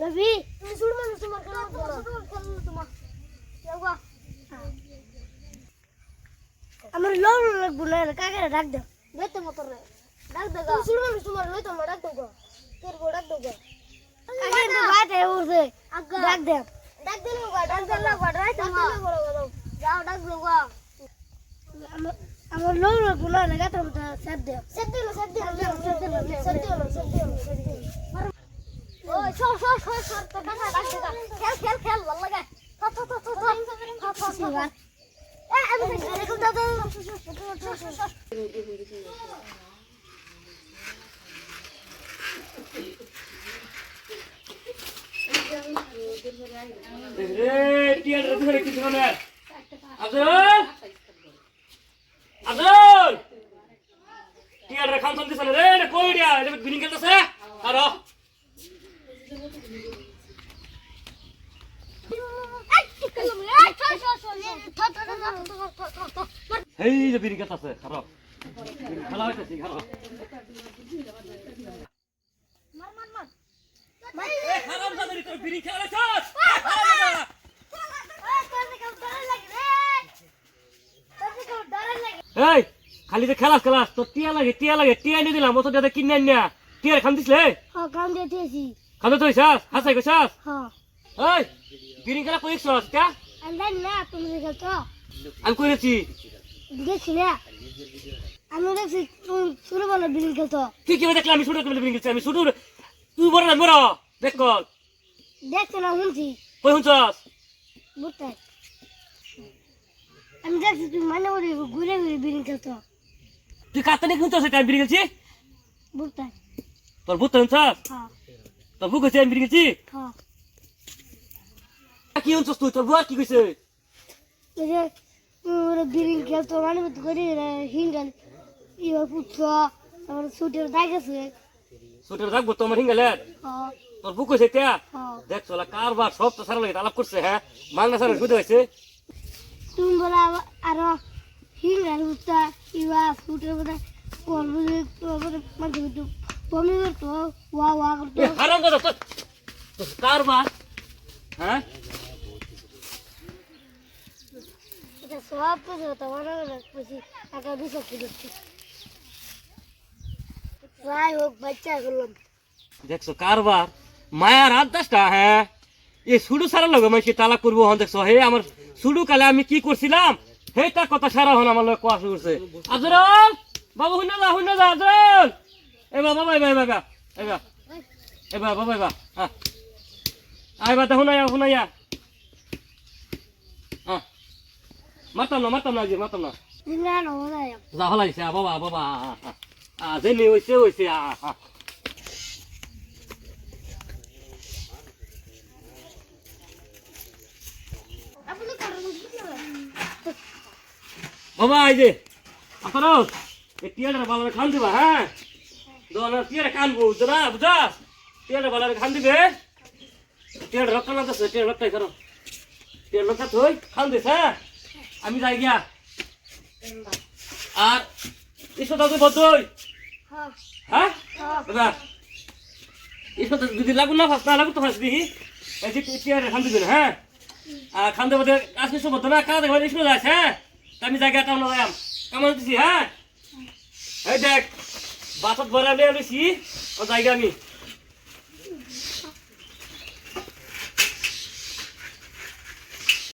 রবি তুমি শুরু মানুষ তোমার তোমার আমার লোন লাগবো না কাকে ডাক দাও দেখতে মতো রে ডাক দাও তুমি শুরু মানুষ তোমার লই তোমার ডাক দাও গো তোর গো ডাক দাও গো কাকে তো বাতে উঠে ডাক দাও ডাক দিলো গো ডাক দিলো গো রাইট ডাক দিলো গো যাও ডাক দাও গো আমার লোন লাগবো না গাতে মতো সেট দাও সেট দিলো ওই সর তো টাকা ডাক দাও খেল ভালো লাগে আমি এরকম দাদা টিয়ার ধরে কিছু না আজল টিয়ার খান চলতে চলে রে কই দিয়া এটা বিনিং খেলতেছে আরো এই যে বিনিং খেলতেছে আরো খেলা হইতেছে আরো মার খারাপ জানি তোর বিনিং খেলাছস এই খালি যে খেলাস তো টিয়া লাগে টিয়া নিয়ে দিলাম মতো দাদা কিনে আনিয়া টিয়ার খান দিছলে হ্যাঁ কাম দিতেছি খান তো হইছাস হাসাই কইছাস হ্যাঁ এই বিরিং খেলা কইছস তা আন্দাজ না তুমি দেখো আমি কইছি দেখছি না আমি দেখছি শুরু বলে বিলিং খেলতো তুই কি দেখলা আমি শুরু করে বিরিং খেলছি আমি শুরু তুই বড় না বড় দেখ কর দেখছো না শুনছি কই হুনছস বুঝতে আমি দেখছি তুমি মানে ঘুরে ঘুরে বিলিং খেলতো তুই কাতনে হুনছস এটা বিরিং খেলছি বুঝতে তোর ভূত হুনছস হ্যাঁ তোর ভূত কইছে আমি বিরিং খেলছি হ্যাঁ কি হুনছস তুই তোর বুয়া কি কইছে এই যে ওরা বিলিং খেলতো মানে মতো করে হিঙ্গাল ইয়া পুত্র আমার ছুটির দাগ আছে সুটের রাখবো তোমার হিঙ্গালে হ্যাঁ তোর বুক কইছে তে হ্যাঁ দেখ চলা কারবার সব তো সারা লাগে আলাপ করছে হ্যাঁ মাংনা সারা বুঝে হইছে তুমি বলে আরো হিঙ্গাল পুত্র ইয়া ছুটির মধ্যে কোন বুঝে মানে একটু বমি করতো ওয়া করতো হারাম দাদা তো কারবার হ্যাঁ এটা সব কিছু তোমার খুশি টাকা দিছো কি দিচ্ছি যাই হোক বাচ্চা করলাম দেখছো কারবার মায়ার হাত দাসটা হ্যাঁ এই সুডু সারা লগে মাইকে তালাক করবো হন দেখছো হে আমার সুডু কালে আমি কি করছিলাম হে তার কথা সারা হন আমার লগে কোয়া শুরু করছে আজরল বাবু হুন না যা আজরল এ বাবা বাবা হ্যাঁ আই বা হুনাইয়া হ্যাঁ মারতাম না দিনা নয় যা হলাইছে বাবা জেনে হইছে আপনি কারণ বাবা এই যে আপনারা এই টিয়াটা বালারে খান দিবা হ্যাঁ দোনা টিয়াটা কানবো বুঝা টিয়াটা বালারে খান দিবে টিয়াটা রক্ত না দছে টিয়াটা রক্তই করো টিয়াটা রক্ত থই খান দিস হ্যাঁ আমি যাই গিয়া আর ইসো দাদু বদই হ্যাঁ হ্যাঁ দাদা ইসো তো যদি লাগু না ফাস না লাগু তো ফাস দিহি এই যে টিয়াটা খান দিবেন হ্যাঁ আর খান দেবো আজকে সব না কাজ দেখবেন ইসো যাস হ্যাঁ আমি জায়গা টাউন লাগাম কেমন দিছি হ্যাঁ এই দেখ বাসত ভরা লিয়ে লইছি ও জায়গা আমি